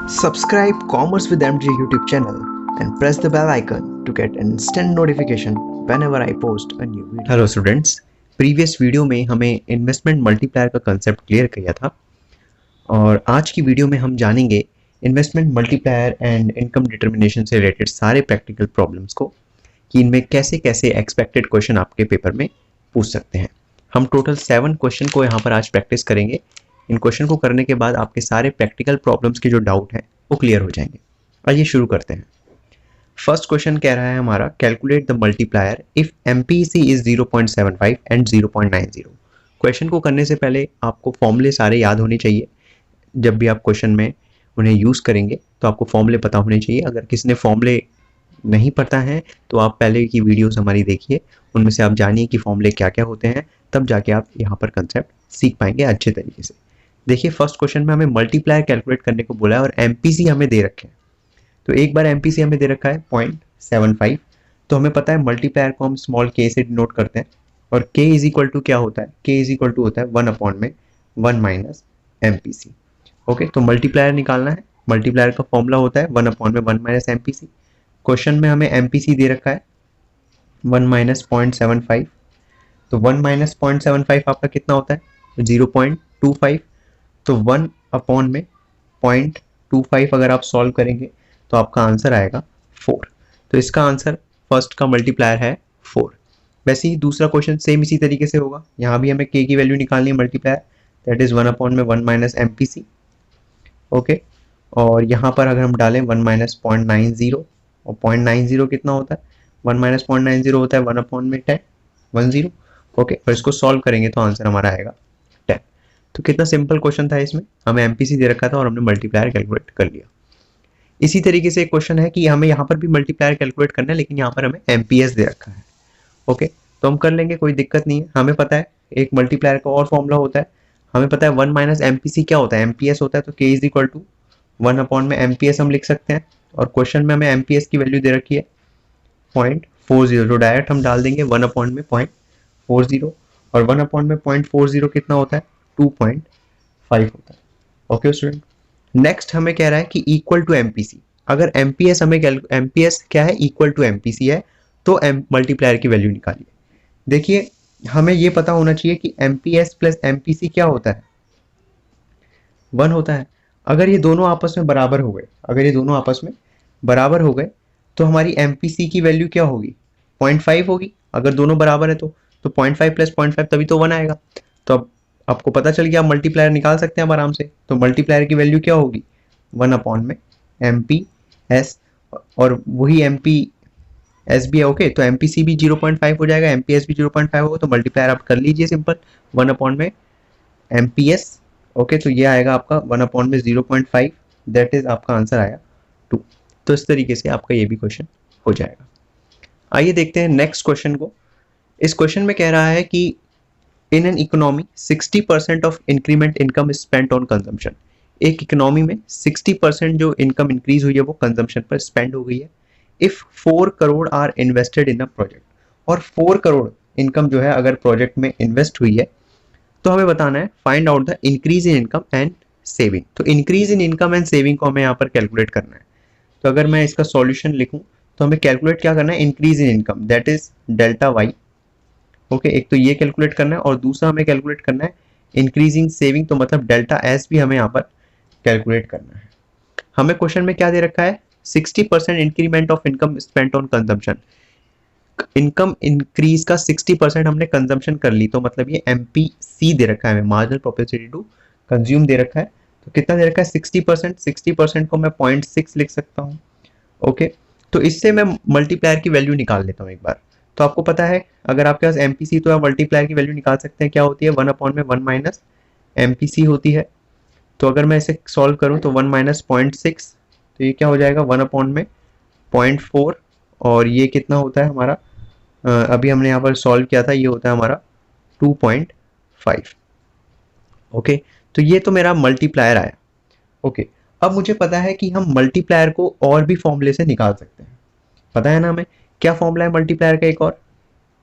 Subscribe Commerce with MJ YouTube channel and press the bell icon to get instant notification whenever I post a new video. Hello students, previous video में हमें investment multiplier का concept clear किया था और आज की video में हम जानेंगे investment multiplier and income determination से रिलेटेड सारे प्रैक्टिकल प्रॉब्लम्स को कि इनमें कैसे कैसे एक्सपेक्टेड क्वेश्चन आपके पेपर में पूछ सकते हैं। हम टोटल 7 क्वेश्चन को यहाँ पर आज प्रैक्टिस करेंगे। इन क्वेश्चन को करने के बाद आपके सारे प्रैक्टिकल प्रॉब्लम्स के जो डाउट हैं वो क्लियर हो जाएंगे। आइए शुरू करते हैं। फर्स्ट क्वेश्चन कह रहा है हमारा, calculate the multiplier if MPC is 0.75 and 0.90। Question को करने से पहले आपको फॉर्मूले सारे याद होने चाहिए। जब भी आप क्वेश्चन में उन्हें यूज़ करेंगे तो आपको फॉर्मूले पता होने चाहिए। अगर किसी ने फॉर्मूले नहीं पता है तो आप पहले की वीडियोस हमारी देखिए, उनमें से आप जानिए कि फॉर्मूले क्या क्या होते हैं, तब जाके आप यहाँ पर कंसेप्ट सीख पाएंगे अच्छे तरीके से। देखिए, फर्स्ट क्वेश्चन में हमें मल्टीप्लायर कैलकुलेट करने को बोला है और MPC हमें दे रखे हैं। तो एक बार MPC हमें दे रखा है 0.75, तो हमें पता है मल्टीप्लायर को हम स्मॉल k से डिनोट करते हैं और k इज इक्वल टू क्या होता है, k इज इक्वल टू होता है 1/1 माइनस MPC। ओके, तो मल्टीप्लायर निकालना है। मल्टीप्लायर का फॉर्मूला होता है 1/1 माइनस MPC। क्वेश्चन में हमें MPC दे रखा है 1 माइनस 0.75, तो 1 माइनस 0.75 आपका कितना होता है, 0.25। तो 1/में 0.25 अगर आप सॉल्व करेंगे तो आपका आंसर आएगा 4। तो इसका आंसर फर्स्ट का मल्टीप्लायर है 4। वैसे ही दूसरा क्वेश्चन सेम इसी तरीके से होगा। यहाँ भी हमें k की वैल्यू निकालनी है multiplier, that is 1/1 minus MPC। Okay, और यहाँ पर अगर हम डालें 1 माइनस 0.90, और 0.90 कितना होता है, 1 माइनस 0.90 होता है 1/10। ओके, और इसको सॉल्व करेंगे तो आंसर हमारा आएगा 10। तो कितना सिंपल क्वेश्चन था, इसमें हमें MPC दे रखा था और हमने मल्टीप्लायर कैलकुलेट कर लिया। इसी तरीके से एक क्वेश्चन है कि हमें यहाँ पर भी मल्टीप्लायर कैलकुलेट करना है, लेकिन यहाँ पर हमें MPS दे रखा है। ओके, तो हम कर लेंगे, कोई दिक्कत नहीं है। हमें पता है एक मल्टीप्लायर का और फॉर्मूला होता है, हमें पता है 1 माइनस MPC क्या होता है, MPS होता है। तो k इज इक्वल टू 1 में MPS हम लिख सकते हैं, और क्वेश्चन में हमें MPS की वैल्यू दे रखी है 0.40, तो डायरेक्ट हम डाल देंगे 1 में 0.40, और 1 में 0.40 कितना होता है, 2.5 होता है। ओके स्टूडेंट, नेक्स्ट हमें कह रहा है कि इक्वल टू MPC। अगर MPS हमें MPS क्या है, इक्वल टू MPC है, तो मल्टीप्लायर की वैल्यू निकालिए। देखिए, हमें ये पता होना चाहिए कि MPS प्लस MPC क्या होता है, 1 होता है। अगर ये दोनों आपस में बराबर हो गए, तो हमारी MPC की वैल्यू क्या होगी, 0.5 होगी। अगर दोनों बराबर है तो 0.5 प्लस 0.5 तभी तो 1 आएगा। तो अब आपको पता चल गया, आप मल्टीप्लायर निकाल सकते हैं अब आराम से। तो मल्टीप्लायर की वैल्यू क्या होगी, 1 में MPS, और वही MPS भी है। ओके, तो MPC भी 0.5 हो जाएगा, MPS भी 0.5 होगा, तो मल्टीप्लायर आप कर लीजिए सिंपल, 1 में MPS। ओके, तो ये आएगा आपका 1 में 0.5, दैट इज आपका आंसर आया 2। तो इस तरीके से आपका ये भी क्वेश्चन हो जाएगा। आइए देखते हैं नेक्स्ट क्वेश्चन को। इस क्वेश्चन में कह रहा है कि in an economy 60% of increment income is spent on consumption. एक इकोनॉमी में 60% जो इनकम इंक्रीज हुई है वो कंजम्पशन पर स्पेंड हो गई है। If 4 crore are invested in a project, और 4 करोड़ इनकम जो है अगर प्रोजेक्ट में इन्वेस्ट हुई है, तो हमें बताना है find out the increase in income and saving. तो increase in income and saving को हमें यहाँ पर कैलकुलेट करना है। तो अगर मैं इसका सॉल्यूशन लिखूं तो हमें कैलकुलेट क्या करना है, increase in income, that is delta Y. Okay, एक तो ये कैलकुलेट करना है और दूसरा हमें कैलकुलेट करना है इंक्रीजिंग सेविंग, तो मतलब डेल्टा एस भी हमें यहाँ पर कैलकुलेट करना है। हमें क्वेश्चन में क्या दे रखा है, 60% increment of income spent on consumption. Income increase का 60% हमने कंजम्पशन कर ली, तो मतलब ये MPC दे रखा है, मार्जिनल प्रोपेंसिटी टू कंज्यूम दे रखा है। तो कितना दे रखा है, 60%। 60% को मैं 0.6 लिख सकता हूँ। ओके, तो इससे मैं मल्टीप्लायर की वैल्यू निकाल लेता हूँ एक बार। तो आपको पता है अगर आपके पास MPC, तो आप मल्टीप्लायर की वैल्यू निकाल सकते हैं, क्या होती है, 1/1 माइनस MPC होती है। तो अगर मैं इसे सॉल्व करूं तो 1 माइनस 0.6, तो ये क्या हो जाएगा, 1/में 0.4, और ये कितना होता है हमारा, अभी हमने यहाँ पर सॉल्व किया था, ये होता है हमारा 2.5। ओके, तो ये तो मेरा मल्टीप्लायर आया। ओके, अब मुझे पता है कि हम मल्टीप्लायर को और भी फॉर्मूले से निकाल सकते हैं। पता है ना हमें क्या फॉर्मूला है मल्टीप्लायर का, एक और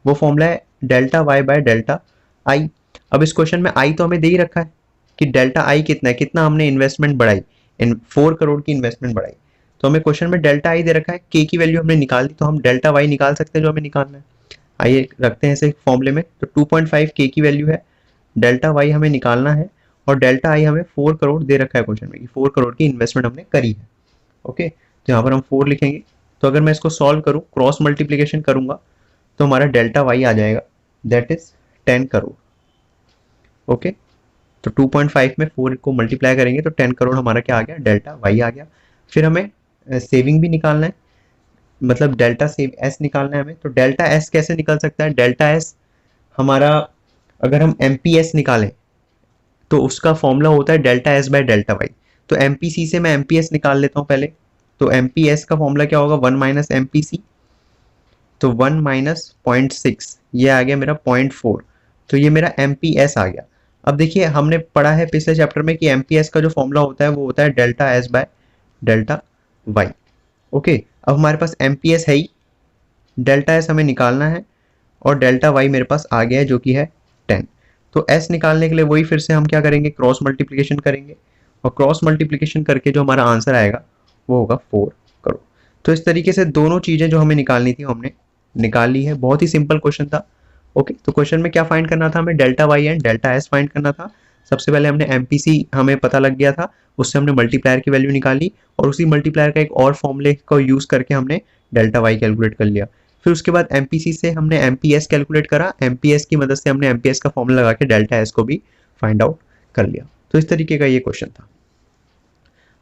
वो फॉर्मूला है delta Y by delta I. अब इस क्वेश्चन में आई तो हमें दे ही रखा है कि डेल्टा आई कितना है, कितना हमने इन्वेस्टमेंट बढ़ाई, 4 करोड़ की इन्वेस्टमेंट बढ़ाई। तो हमें क्वेश्चन में डेल्टा आई दे रखा है, के की वैल्यू हमने निकाल दी, तो हम डेल्टा वाई निकाल सकते हैं जो हमें निकालना है। आइए रखते हैं इसे फॉर्मूले में। तो 2.5 के की वैल्यू है, डेल्टा वाई हमें निकालना है और डेल्टा आई हमें 4 करोड़ दे रखा है क्वेश्चन में कि 4 करोड़ की इन्वेस्टमेंट हमने करी है। ओके, तो यहाँ पर हम 4 लिखेंगे। तो अगर मैं इसको सॉल्व करूँ, क्रॉस मल्टीप्लीकेशन करूंगा तो हमारा डेल्टा वाई आ जाएगा, दैट इज 10 करोड़। ओके, तो 2.5 में 4 को मल्टीप्लाई करेंगे तो 10 करोड़ हमारा क्या आ गया, डेल्टा वाई आ गया। फिर हमें सेविंग भी निकालना है, मतलब डेल्टा सेव एस निकालना है हमें। तो डेल्टा एस कैसे निकल सकता है, डेल्टा एस हमारा, अगर हम एमपीएस निकालें तो उसका फॉर्मूला होता है delta S by delta Y. तो एमपीसी से मैं एमपीएस निकाल लेता हूँ पहले। तो एमपीएस का फॉर्मूला क्या होगा, 1 माइनस एमपीसी, तो 1 माइनस 0.6, ये आ गया मेरा 0.4, तो ये मेरा एमपीएस आ गया। अब देखिए हमने पढ़ा है पिछले चैप्टर में कि एमपीएस का जो फॉर्मूला होता है वो होता है delta S by delta Y. Okay, अब हमारे पास एमपीएस है ही, डेल्टा एस हमें निकालना है और डेल्टा वाई मेरे पास आ गया है जो कि है 10। तो एस निकालने के लिए वही फिर से हम क्या करेंगे, क्रॉस मल्टीप्लिकेशन करेंगे और क्रॉस मल्टीप्लिकेशन करके जो हमारा आंसर आएगा वो होगा 4 करोड़। तो इस तरीके से दोनों चीज़ें जो हमें निकालनी थी हमने निकाल ली है। बहुत ही सिंपल क्वेश्चन था। ओके, तो क्वेश्चन में क्या फाइंड करना था, हमें delta Y and delta S find करना था। सबसे पहले हमने एमपीसी हमें पता लग गया था, उससे हमने मल्टीप्लायर की वैल्यू निकाली और उसी मल्टीप्लायर का एक और फॉर्मूले को यूज़ करके हमने डेल्टा वाई कैलकुलेट कर लिया। फिर उसके बाद एमपीसी से हमने एमपीएस कैलकुलेट करा, एमपीएस की मदद से हमने एमपीएस का फॉर्मूला लगा के डेल्टा एस को भी फाइंड आउट कर लिया। तो इस तरीके का ये क्वेश्चन था।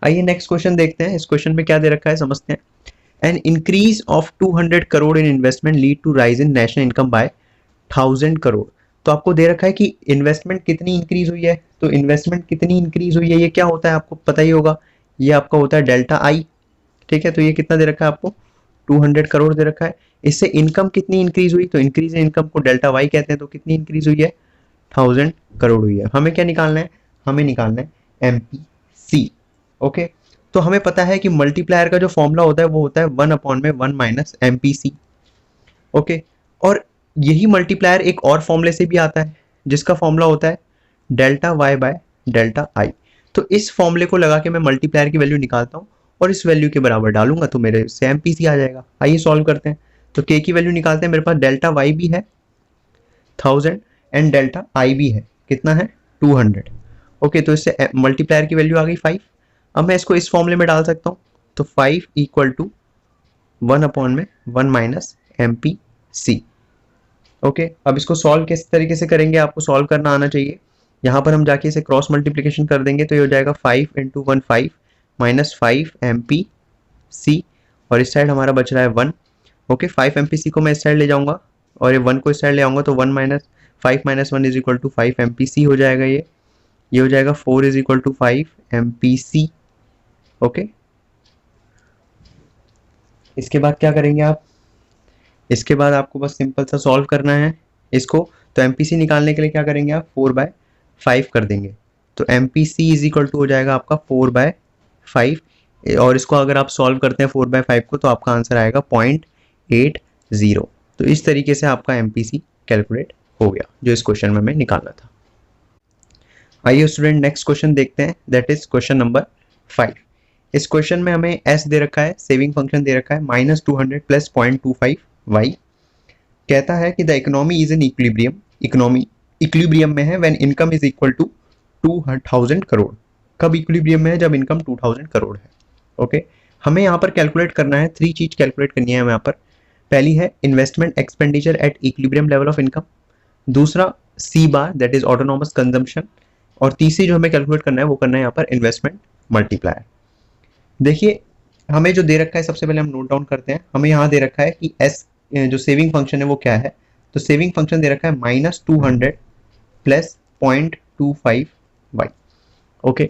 आइए नेक्स्ट क्वेश्चन देखते हैं। इस क्वेश्चन में क्या दे रखा है समझते हैं। An increase of 200 crore in investment lead to rise in national income by 1000 crore. तो आपको दे रखा है कि इन्वेस्टमेंट कितनी इंक्रीज हुई है। तो इन्वेस्टमेंट कितनी इंक्रीज हुई है, ये क्या होता है आपको पता ही होगा, ये आपका होता है डेल्टा आई। ठीक है, तो ये कितना दे रखा है आपको, 200 करोड़ दे रखा है। इससे इनकम कितनी इंक्रीज हुई, तो इंक्रीज इन इनकम को डेल्टा वाई कहते हैं। तो कितनी इंक्रीज हुई है, 1000 करोड़ हुई है। हमें क्या निकालना है, हमें निकालना है एमपीसी। ओके, तो हमें पता है कि मल्टीप्लायर का जो फॉर्मूला होता है वो होता है 1/1 माइनस एमपीसी। ओके, और यही मल्टीप्लायर एक और फॉर्मूले से भी आता है जिसका फॉर्मूला होता है delta Y by delta I. तो इस फॉर्मूले को लगा के मैं मल्टीप्लायर की वैल्यू निकालता हूँ और इस वैल्यू के बराबर डालूंगा तो मेरे से एमपीसी आ जाएगा। आइए सॉल्व करते हैं। तो के की वैल्यू निकालते हैं। मेरे पास डेल्टा वाई भी है 1000 एंड डेल्टा आई भी है, कितना है 200। ओके, तो इससे मल्टीप्लायर की वैल्यू आ गई 5। अब मैं इसको इस फॉर्मूले में डाल सकता हूँ। तो 5 equal to 1/1 minus MPC. Okay, अब इसको सॉल्व किस तरीके से करेंगे, आपको सॉल्व करना आना चाहिए। यहाँ पर हम जाके इसे क्रॉस मल्टीप्लिकेशन कर देंगे तो ये हो जाएगा 5 × 1 5 माइनस 5 एमपीसी और इस साइड हमारा बच रहा है 1। ओके, 5 एमपीसी को मैं इस साइड ले जाऊँगा और ये 1 को इस साइड ले आऊँगा तो 1 minus 5 minus 1 is equal to 5 MPC हो जाएगा। ये हो जाएगा 4 is equal to 5 MPC. Okay, इसके बाद क्या करेंगे आप, इसके बाद आपको बस सिंपल सा सॉल्व करना है इसको। तो एमपीसी निकालने के लिए क्या करेंगे आप, 4/5 कर देंगे। तो एमपीसी इज इक्वल टू हो जाएगा आपका 4/5 और इसको अगर आप सॉल्व करते हैं 4/5 को तो आपका आंसर आएगा 0.80। तो इस तरीके से आपका एमपीसी कैलकुलेट हो गया जो इस क्वेश्चन में हमें निकालना था। आइए स्टूडेंट नेक्स्ट क्वेश्चन देखते हैं, दैट इज क्वेश्चन नंबर 5। इस क्वेश्चन में हमें एस दे रखा है, सेविंग फंक्शन दे रखा है -200 प्लस 0.25 वाई। कहता है कि the economy is in equilibrium, economy equilibrium में है when income is equal to 2000 crore. कब इक्विलिब्रियम में है, जब इनकम 2000 करोड़ है। ओके, हमें यहाँ पर कैलकुलेट करना है, 3 चीज कैलकुलेट करनी है हमें यहाँ पर। पहली है investment expenditure at equilibrium level of income, दूसरा सी बार दैट इज ऑटोनॉमस कंजम्पशन, और तीसरी जो हमें कैलकुलेट करना है वो करना है यहाँ पर इन्वेस्टमेंट मल्टीप्लायर। देखिए हमें जो दे रखा है सबसे पहले हम नोट डाउन करते हैं। हमें यहाँ दे रखा है कि एस जो सेविंग फंक्शन है वो क्या है। तो सेविंग फंक्शन दे रखा है -200 प्लस 0.25 वाई। ओके,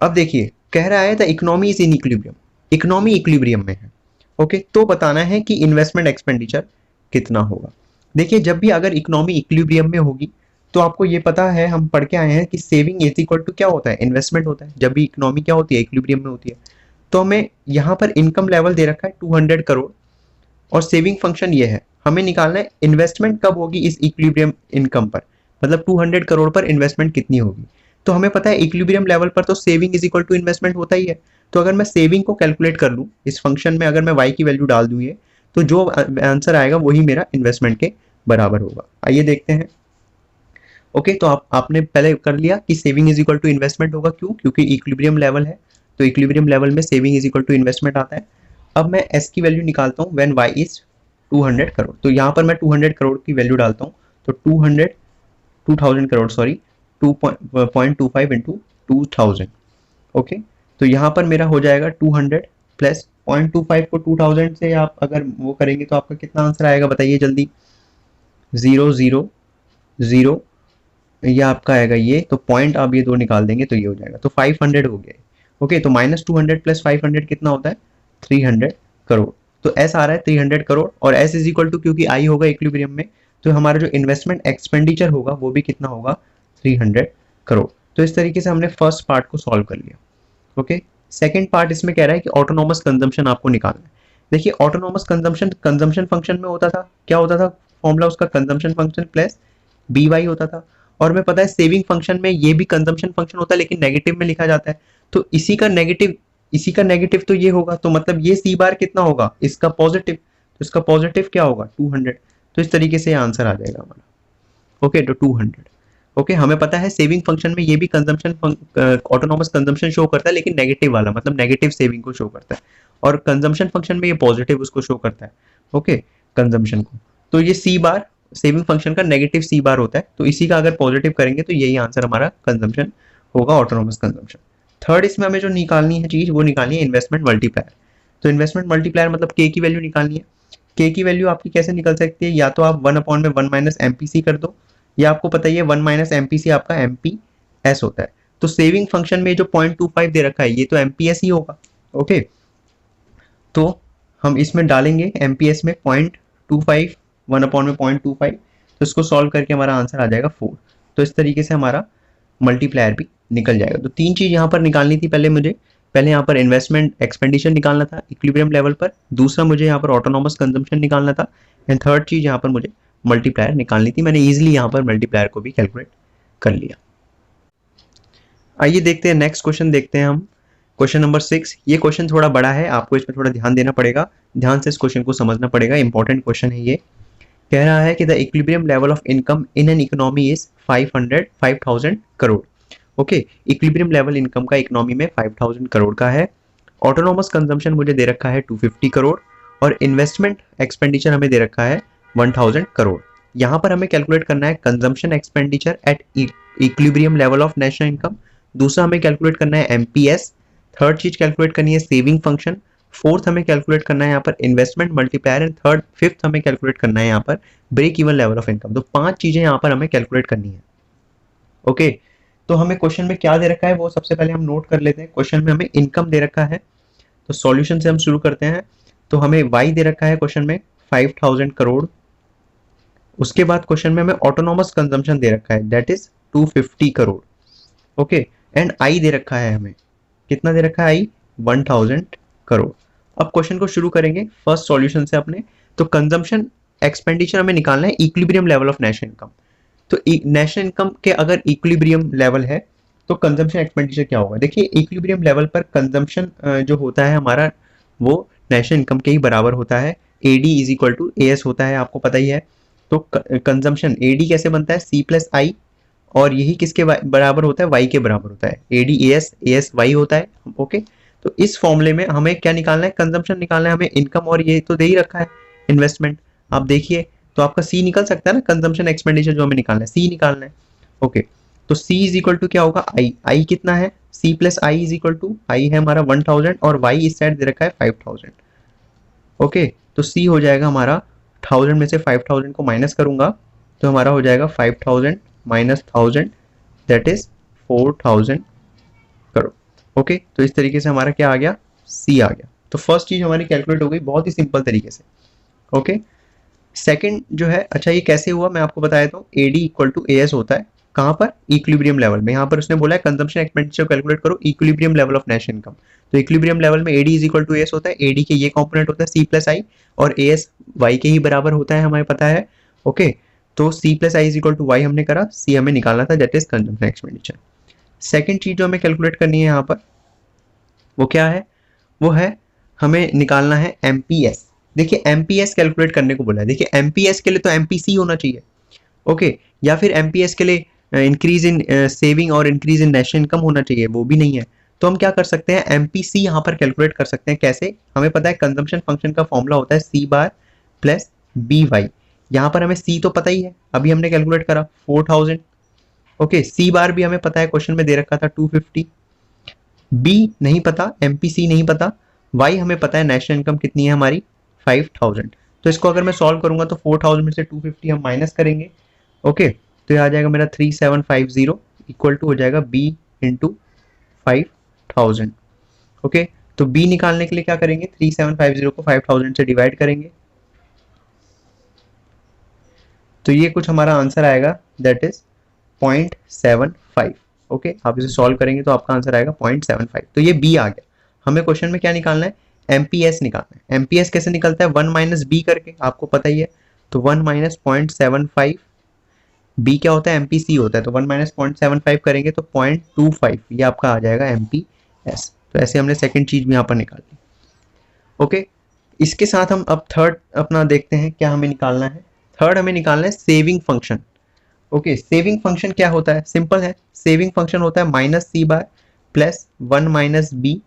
अब देखिए कह रहा है the economy is in equilibrium, economy equilibrium में है। ओके, तो बताना है कि इन्वेस्टमेंट एक्सपेंडिचर कितना होगा। देखिए जब भी अगर इकोनॉमी इक्विलिब्रियम में होगी तो आपको ये पता है, हम पढ़ के आए हैं कि सेविंग इज इक्वल टू क्या होता है, इन्वेस्टमेंट होता है। जब भी इकोनॉमी क्या होती है, इक्विलिब्रियम में होती है। तो हमें यहाँ पर इनकम लेवल दे रखा है 200 करोड़ और सेविंग फंक्शन ये है। हमें निकालना है इन्वेस्टमेंट कब होगी इस इक्विलिब्रियम इनकम पर, मतलब 200 करोड़ पर इन्वेस्टमेंट कितनी होगी। तो हमें पता है इक्विलिब्रियम लेवल पर तो saving is equal to investment होता ही है। तो अगर मैं सेविंग को कैलकुलेट कर लूँ इस फंक्शन में, अगर मैं y की वैल्यू डाल दूँ ये, तो जो आंसर आएगा वही मेरा इन्वेस्टमेंट के बराबर होगा। आइए देखते हैं। ओके, तो आपने पहले कर लिया कि saving is equal to investment होगा। क्यों? क्योंकि इक्विलिब्रियम लेवल है, तो इक्विलिब्रियम लेवल में saving is equal to investment आता है। अब मैं एस की वैल्यू निकालता हूँ व्हेन y इज 200 करोड़। तो यहाँ पर मैं 200 करोड़ की वैल्यू डालता हूँ, तो 2000 करोड़ सॉरी 2.25 इंटू 2000। ओके, तो यहाँ पर मेरा हो जाएगा 200 प्लस 0.25 को 2000 से आप अगर वो करेंगे तो आपका कितना आंसर आएगा बताइए जल्दी। 000, ये आपका आएगा ये, तो पॉइंट आप ये दो निकाल देंगे तो ये हो जाएगा, तो 500 हो गया। ओके, तो -200 प्लस 500 कितना होता है? 300 करोड़। तो एस आ रहा है 300 करोड़, और एस इज इक्वल टू, क्योंकि आई होगा इक्विलिब्रियम में, तो हमारा जो इन्वेस्टमेंट एक्सपेंडिचर होगा वो भी कितना होगा? 300 करोड़। तो इस तरीके से हमने फर्स्ट पार्ट को सॉल्व कर लिया। ओके, सेकेंड पार्ट इसमें कह रहा है कि ऑटोनॉमस कंजम्पशन आपको निकालना है। देखिए, ऑटोनॉमस कंजम्पशन फंक्शन में होता था, क्या होता था फॉर्मूला उसका? कंजम्पशन फंक्शन प्लस BY होता था। और हमें पता है सेविंग फंक्शन में ये भी कंजम्पशन फंक्शन होता है, लेकिन नेगेटिव में लिखा जाता है। तो इसी का नेगेटिव तो ये होगा, तो मतलब ये C बार कितना होगा? इसका पॉजिटिव, तो इसका पॉजिटिव क्या होगा? 200। तो इस तरीके से आंसर आ जाएगा हमारा। ओके, तो 200। ओके, हमें पता है सेविंग फंक्शन में ये भी कंजम्पशन ऑटोनॉमस कंजम्पशन शो करता है, लेकिन नेगेटिव वाला, मतलब नेगेटिव सेविंग को शो करता है। और कंजम्पशन फंक्शन में ये पॉजिटिव उसको शो करता है। ओके, कंजम्पशन को, तो ये C बार सेविंग फंक्शन का नेगेटिव C बार होता है, तो इसी का अगर पॉजिटिव करेंगे तो यही आंसर हमारा कंजम्पशन होगा, ऑटोनॉमस कंजम्पशन। थर्ड इसमें हमें जो निकालनी है चीज, वो निकालनी है इन्वेस्टमेंट मल्टीप्लायर। तो इन्वेस्टमेंट मल्टीप्लायर मतलब K की वैल्यू निकालनी है। K की वैल्यू आपकी कैसे निकल सकती है? या तो आप 1/1 माइनस MPC कर दो, या आपको पता ही है 1 माइनस MPC आपका MPS होता है। तो सेविंग फंक्शन में जो 0.25 दे रखा है ये तो MPS ही होगा। ओके, तो हम इसमें डालेंगे MPS में 0.25, 1/0.25, तो इसको सॉल्व करके हमारा आंसर आ जाएगा 4। तो इस तरीके से हमारा मल्टीप्लायर भी निकल जाएगा। तो तीन चीज यहाँ पर निकालनी थी पहले यहाँ पर इन्वेस्टमेंट एक्सपेंडिचर निकालना था इक्विलिब्रियम लेवल पर, दूसरा मुझे यहाँ पर ऑटोनॉमस कंजम्पशन निकालना था, एंड थर्ड चीज यहाँ पर मुझे मल्टीप्लायर निकालनी थी। मैंने इजीली यहाँ पर मल्टीप्लायर को भी कैलकुलेट कर लिया। आइए देखते हैं नेक्स्ट क्वेश्चन, देखते हैं हम क्वेश्चन नंबर 6। ये क्वेश्चन थोड़ा बड़ा है, आपको इसमें थोड़ा ध्यान देना पड़ेगा, ध्यान से इस क्वेश्चन को समझना पड़ेगा, इंपॉर्टेंट क्वेश्चन है ये। कह रहा है कि the equilibrium level of income in an economy is 5000 crore. Okay, equilibrium level income का इकोनॉमी में 5000 करोड़ का है। ऑटोनॉमस कंजम्पशन मुझे दे रखा है 250 करोड़, और इन्वेस्टमेंट एक्सपेंडिचर हमें दे रखा है 1000 करोड़। यहाँ पर हमें कैलकुलेट करना है consumption expenditure at equilibrium level of national income, दूसरा हमें कैलकुलेट करना है MPS, थर्ड चीज कैलकुलेट करनी है सेविंग फंक्शन, फोर्थ हमें कैलकुलेट करना है यहाँ पर इन्वेस्टमेंट मल्टीप्लायर, एंड फिफ्थ हमें कैलकुलेट करना है यहाँ पर break even level of income. तो 5 चीजें यहाँ पर हमें कैलकुलेट करनी है। ओके, तो हमें क्वेश्चन में क्या दे रखा है वो सबसे पहले हम नोट कर लेते हैं। क्वेश्चन में हमें इनकम दे रखा है, तो सॉल्यूशन से हम शुरू करते हैं। तो हमें y दे रखा है क्वेश्चन में 5000 करोड़। उसके बाद क्वेश्चन में हमें ऑटोनॉमस कंजम्पशन दे रखा है, that is 250 crore. Okay, and I दे रखा है, हमें कितना दे रखा है? आई 1000 करोड़। अब क्वेश्चन को शुरू करेंगे फर्स्ट सॉल्यूशन से अपने। तो कंजम्पशन एक्सपेंडिचर हमें निकालना है equilibrium level of national income. तो नेशनल इनकम के अगर इक्विलिब्रियम लेवल है तो कंजम्पशन एक्सपेंडिचर क्या होगा? देखिए, इक्विलिब्रियम लेवल पर कंजम्पशन जो होता है हमारा, वो नेशनल इनकम के ही बराबर होता है। AD is equal to AS होता है, आपको पता ही है। तो कंजम्पशन AD कैसे बनता है? C प्लस आई, और यही किसके बराबर होता है? Y के बराबर होता है। AD AS, AS Y होता है। ओके, तो इस फॉर्मूले में हमें क्या निकालना है? कंजम्पशन निकालना है हमें, इनकम, और ये तो दे ही रखा है इन्वेस्टमेंट। आप देखिए, तो आपका C निकल सकता है ना, कंजम्पशन एक्सपेंडिचर जो हमें निकालना है C निकालना है। ओके, तो C इज इक्वल टू क्या होगा? I कितना है? C plus I is equal to, I है हमारा 1000, और Y इस साइड दे रखा है 5000। ओके, तो C हो जाएगा हमारा 1000 में से 5000 को माइनस करूंगा तो हमारा हो जाएगा 5000 minus 1000, that is 4000 crore. Okay, तो इस तरीके से हमारा क्या आ गया? C आ गया। तो फर्स्ट चीज हमारी कैलकुलेट हो गई बहुत ही सिंपल तरीके से। ओके, सेकंड जो है, अच्छा ये कैसे हुआ मैं आपको बताया तो AD इक्वल टू AS होता है, कहाँ पर? इक्विलिब्रियम लेवल में। यहाँ पर उसने बोला है कंजम्पशन एक्सपेंडिचर कैलकुलेट करो equilibrium level of national income. तो इक्विलिब्रियम लेवल में AD is equal to AS होता है, AD के ये कंपोनेंट होता है C प्लस आई, और AS Y के ही बराबर होता है, हमें पता है। ओके, तो C plus I is equal to Y हमने करा, C हमें निकालना था, that is consumption expenditure. Second चीज जो हमें कैलकुलेट करनी है यहाँ पर वो क्या है, वो है हमें निकालना है एमपीएस। देखिए एमपीएस कैलकुलेट करने को बोला है। देखिए एमपीएस के लिए तो एमपीसी होना चाहिए, ओके, या फिर एमपीएस के लिए इंक्रीज इन सेविंग और इंक्रीज इन नेशनल इनकम होना चाहिए, वो भी नहीं है। तो हम क्या कर सकते हैं, एमपीसी यहाँ पर कैलकुलेट कर सकते हैं। कैसे, हमें पता है कंजम्पशन फंक्शन का फॉर्मूला होता है सी बार प्लस बी वाई। यहाँ पर हमें सी तो पता ही है, अभी हमने कैलकुलेट करा 4000, ओके। सी बार भी हमें पता है, क्वेश्चन में दे रखा था 250। बी नहीं पता, एमपीसी नहीं पता, वाई हमें पता है नेशनल इनकम कितनी है हमारी 5000। तो इसको अगर मैं सॉल्व करूंगा तो 4000 में से 250 हम माइनस करेंगे, ओके। तो ये आ जाएगा मेरा 3750 इक्वल टू हो जाएगा बी इंटू 5000, ओके। तो बी निकालने के लिए क्या करेंगे, 3750 को 5000 से डिवाइड करेंगे, तो ये कुछ हमारा आंसर आएगा, दैट इज 0.75, ओके। आप इसे सॉल्व करेंगे तो आपका आंसर आएगा 0.75। तो ये बी आ गया। हमें क्वेश्चन में क्या निकालना है, एमपीएस निकालना है। एमपीएस कैसे निकलता है, 1 माइनस बी करके, आपको पता ही है। तो 1 माइनस 0.75, बी क्या होता है, एमपीसी होता है। तो 1 माइनस 0.75 करेंगे तो 0.25, ये आपका आ जाएगा एमपीएस। तो ऐसे हमने सेकेंड चीज भी यहाँ पर निकाल ली, ओके। इसके साथ हम अब थर्ड अपना देखते हैं क्या हमें निकालना है। थर्ड हमें निकालना है saving function, okay. Saving function क्या होता है, सिंपल है। सेविंग फंक्शन होता है minus C bar plus 1 minus B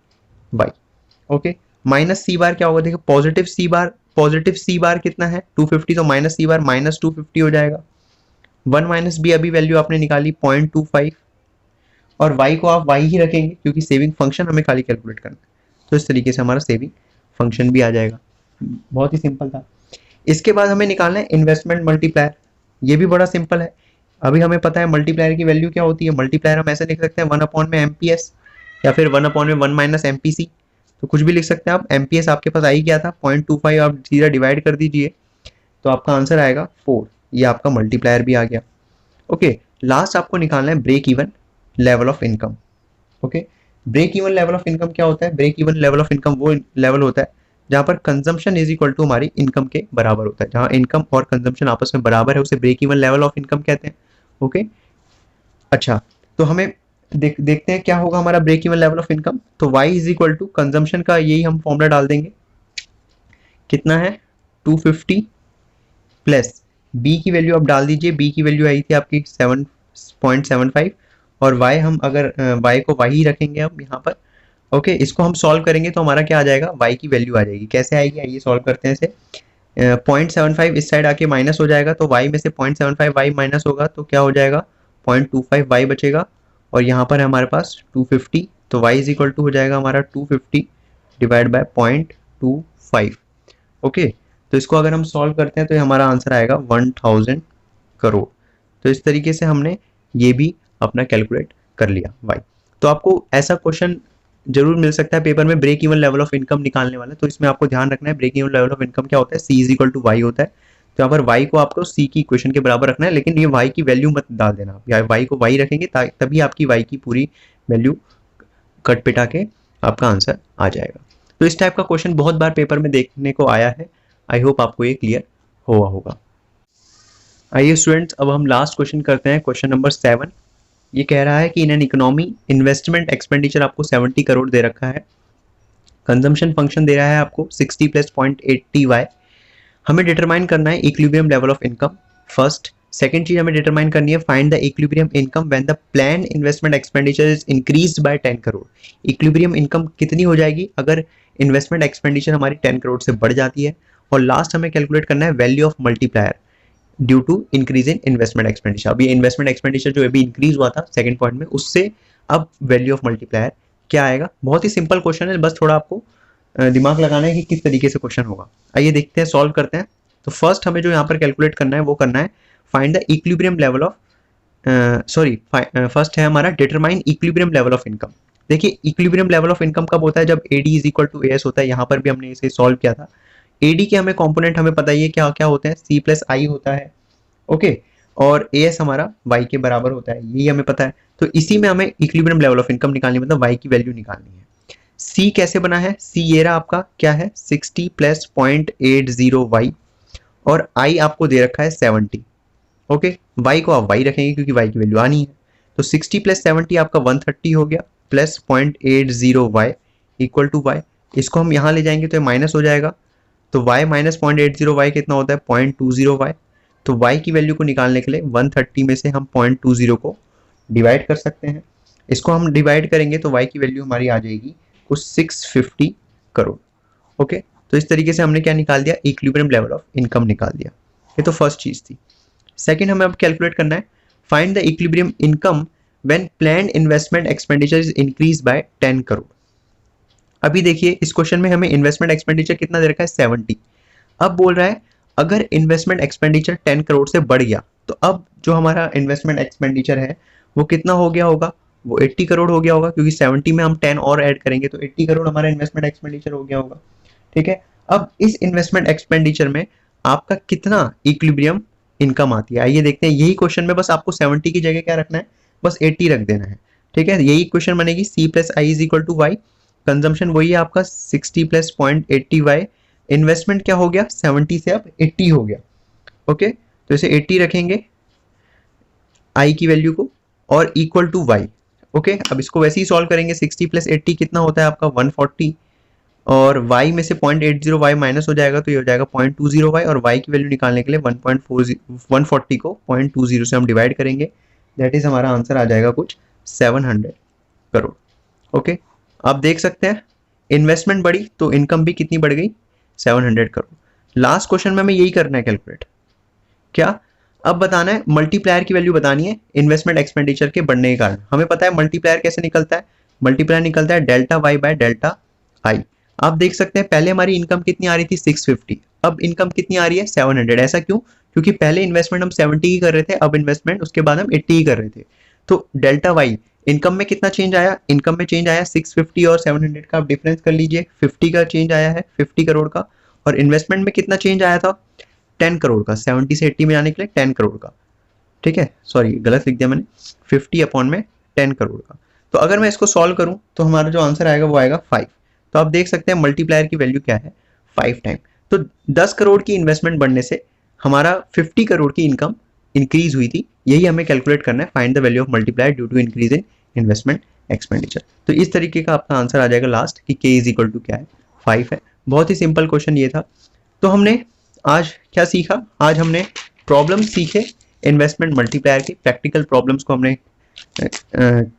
Y, okay. Minus C bar क्या होगा, देखिए पॉजिटिव सी बार कितना है 250, तो माइनस सी बार माइनस 250 हो जाएगा। 1 माइनस बी अभी वैल्यू आपने निकाली 0.25, और y को आप y ही रखेंगे क्योंकि सेविंग फंक्शन हमें खाली कैलकुलेट करना है। तो इस तरीके से हमारा सेविंग फंक्शन भी आ जाएगा, बहुत ही सिंपल था। इसके बाद हमें निकालना है इन्वेस्टमेंट मल्टीप्लायर। ये भी बड़ा सिंपल है। अभी हमें पता है मल्टीप्लायर की वैल्यू क्या होती है। मल्टीप्लायर हम ऐसे लिख सकते हैं 1 अपॉन में एमपीएस, या फिर 1 अपॉन में 1 माइनस एमपीसी, तो कुछ भी लिख सकते हैं आप। एमपीएस आपके पास आई क्या था 0.25, आप सीधा डिवाइड कर दीजिए तो आपका आंसर आएगा 4। ये आपका मल्टीप्लायर भी आ गया, ओके। लास्ट आपको निकालना है break even level of income, okay. Break even level of income क्या होता है, break even level of income वो लेवल होता है जहां पर कंजम्पशन इज इक्वल टू हमारी इनकम के बराबर होता है। जहां इनकम और कंजम्पशन आपस में बराबर है उसे break even level of income कहते हैं, ओके। अच्छा, तो हमें देखते हैं क्या होगा हमारा break even level of income. तो y is equal to consumption का यही हम फॉर्मूला डाल देंगे, कितना है 250 प्लस b की वैल्यू आप डाल दीजिए। b की वैल्यू आई थी आपकी 7.75, और y हम अगर y को y ही रखेंगे हम यहाँ पर, ओके। इसको हम सॉल्व करेंगे तो हमारा क्या आ जाएगा, y की वैल्यू आ जाएगी। कैसे आएगी, आइए सॉल्व करते हैं इसे। 0.75 इस साइड आके माइनस हो जाएगा, तो y में से 0.75 y माइनस होगा तो क्या हो जाएगा 0.25 y बचेगा, और यहाँ पर है हमारे पास 250, तो y इज इक्वल टू हो जाएगा हमारा 250 डिवाइड बाय 0.25, ओके। तो इसको अगर हम सॉल्व करते हैं तो हमारा आंसर आएगा 1000 करोड़। तो इस तरीके से हमने ये भी अपना कैलकुलेट कर लिया y। तो आपको ऐसा क्वेश्चन जरूर मिल सकता है पेपर में, break even level of income निकालने वाला। तो इसमें आपको ध्यान रखना है break even level of income क्या होता है, c is equal to y होता है। तो यहाँ पर y को आपको c की इक्वेशन के बराबर रखना है, लेकिन ये y की वैल्यू मत डाल देना, या y को y रखेंगे तभी आपकी y की पूरी वैल्यू कट पिटा के आपका आंसर आ जाएगा। तो इस टाइप का क्वेश्चन बहुत बार पेपर में देखने को आया है। आई होप आपको ये क्लियर हुआ होगा। आइए स्टूडेंट्स, अब हम लास्ट क्वेश्चन करते हैं, क्वेश्चन नंबर 7। ये कह रहा है कि in an economy investment expenditure आपको 70 करोड़ दे रखा है, कंजम्पशन फंक्शन दे रहा है आपको 60 प्लस 0.80 y। हमें डिटरमाइन करना है equilibrium level of income first. Second चीज हमें डिटरमाइन करनी है find the equilibrium income when the plan investment expenditure is increased by 10 crore. Equilibrium income कितनी हो जाएगी अगर इन्वेस्टमेंट एक्सपेंडिचर हमारी 10 करोड़ से बढ़ जाती है। और लास्ट हमें कैलकुलेट करना है value of multiplier due to increase in investment expenditure. अभी इन्वेस्टमेंट एक्सपेंडिचर जो अभी इंक्रीज हुआ था सेकंड पॉइंट में, उससे अब वैल्यू ऑफ मल्टीप्लायर क्या आएगा। बहुत ही सिंपल क्वेश्चन है, बस थोड़ा आपको दिमाग लगाना है कि किस तरीके से क्वेश्चन होगा। आइए देखते हैं, सॉल्व करते हैं। तो फर्स्ट हमें जो यहाँ पर कैलकुलेट करना है वो करना है find the equilibrium level of first है हमारा determine equilibrium level of income. देखिए इक्विलिब्रियम लेवल ऑफ इनकम कब होता है, जब AD is equal to AS होता है। यहाँ पर भी हमने इसे सॉल्व किया था। AD के हमें कंपोनेंट हमें पता ही है क्या क्या होते हैं, C प्लस I होता है, ओके। और AS हमारा Y के बराबर होता है, यही हमें पता है। तो इसी में हमें इक्विलिब्रियम लेवल ऑफ इनकम निकालनी है, मतलब Y की वैल्यू निकालनी है। C कैसे बना है, C ये रहा आपका क्या है 60 प्लस 0.80 y, और I आपको दे रखा है 70, ओके। Y को आप Y रखेंगे क्योंकि Y की वैल्यू आनी है। तो 60 प्लस 70 आपका 130 हो गया, plus 0.80y equal to y। इसको हम यहाँ ले जाएंगे तो ये माइनस हो जाएगा, तो y माइनस 0.80y कितना होता है 0.20y। तो y की वैल्यू को निकालने के लिए 130 में से हम 0.20 को डिवाइड कर सकते हैं। इसको हम डिवाइड करेंगे तो y की वैल्यू हमारी आ जाएगी कुछ 650 करोड़। ओके, तो इस तरीके से हमने क्या निकाल दिया, इक्विलिब्रियम लेवल ऑफ इनकम निकाल दिया। ये तो फर्स्ट चीज थी। सेकंड हमें अब कैलकुलेट करना है, find the equilibrium income when planned investment expenditure is increase by 10 crore. अभी देखिए इस क्वेश्चन में हमें इन्वेस्टमेंट एक्सपेंडिचर कितना दे रखा है 70। अब बोल रहा है अगर इन्वेस्टमेंट एक्सपेंडिचर 10 करोड़ से बढ़ गया तो अब जो हमारा इन्वेस्टमेंट एक्सपेंडिचर है वो कितना हो गया होगा, वो 80 करोड़ हो गया होगा, क्योंकि 70 में हम 10 और ऐड करेंगे तो 80 करोड़ हमारा इन्वेस्टमेंट एक्सपेंडिचर हो गया होगा। ठीक है, अब इस इन्वेस्टमेंट एक्सपेंडिचर में आपका कितना इक्विलिब्रियम इनकम आती है, आइए देखते हैं। यही क्वेश्चन में बस आपको 70 की जगह क्या रखना है, बस 80 रख देना है। ठीक है, यही क्वेश्चन बनेगी C plus I is equal to Y. Consumption वही है आपका 60 प्लस 0.80y। इन्वेस्टमेंट क्या हो गया 70 से अब 80 हो गया। ओके, तो इसे 80 रखेंगे आई की वैल्यू को और इक्वल टू y। ओके, अब इसको वैसे ही सॉल्व करेंगे, 60 प्लस 80 कितना होता है आपका 140, और y में से 0.80y माइनस हो जाएगा तो ये हो जाएगा 0.20y, और y की वैल्यू निकालने के लिए 140 को 0.20 से हम डिवाइड करेंगे, दैट इज हमारा आंसर आ जाएगा कुछ 700 करोड़। ओके, आप देख सकते हैं इन्वेस्टमेंट बढ़ी तो इनकम भी कितनी बढ़ गई 700 करोड़। लास्ट क्वेश्चन में हमें यही करना है कैलकुलेट, क्या अब बताना है मल्टीप्लायर की वैल्यू बतानी है इन्वेस्टमेंट एक्सपेंडिचर के बढ़ने के कारण। हमें पता है मल्टीप्लायर कैसे निकलता है, मल्टीप्लायर निकलता है delta Y by delta I. आप देख सकते हैं पहले हमारी इनकम कितनी आ रही थी 650, अब इनकम कितनी आ रही है 700। ऐसा क्यों, क्योंकि पहले इन्वेस्टमेंट हम 70 की कर रहे थे, अब इन्वेस्टमेंट उसके बाद हम 80 की कर रहे थे। तो डेल्टा वाई इनकम में कितना चेंज आया, इनकम में चेंज आया 650 और 700 का आप डिफरेंस कर लीजिए, 50 का चेंज आया है 50 करोड़ का। और इन्वेस्टमेंट में कितना चेंज आया था 10 करोड़ का, 70 से 80 में जाने के लिए 10 करोड़ का। ठीक है, सॉरी गलत लिख दिया मैंने, 50 अपॉन में 10 करोड़ का। तो अगर मैं इसको सॉल्व करूं तो हमारा जो आंसर आएगा वो आएगा 5। तो आप देख सकते हैं मल्टीप्लायर की वैल्यू क्या है 5 टाइम। तो 10 करोड़ की इन्वेस्टमेंट बढ़ने से हमारा 50 करोड़ की इनकम इंक्रीज हुई थी, यही हमें कैलकुलेट करना है, find the value of multiplier due to increase in investment expenditure. तो इस तरीके का आपका आंसर आ जाएगा लास्ट कि k इज इक्वल टू क्या है 5 है। बहुत ही सिंपल क्वेश्चन ये था। तो हमने आज क्या सीखा, आज हमने प्रॉब्लम सीखे इन्वेस्टमेंट मल्टीप्लायर की, प्रैक्टिकल प्रॉब्लम्स को हमने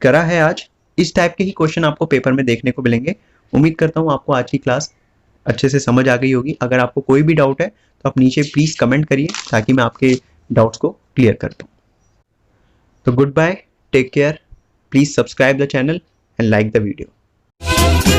करा है आज। इस टाइप के ही क्वेश्चन आपको पेपर में देखने को मिलेंगे। उम्मीद करता हूँ आपको आज की क्लास अच्छे से समझ आ गई होगी। अगर आपको कोई भी डाउट है तो आप नीचे प्लीज़ कमेंट करिए ताकि मैं आपके डाउट्स को क्लियर कर दूँ। तो good bye, take care, please subscribe the channel and like the video.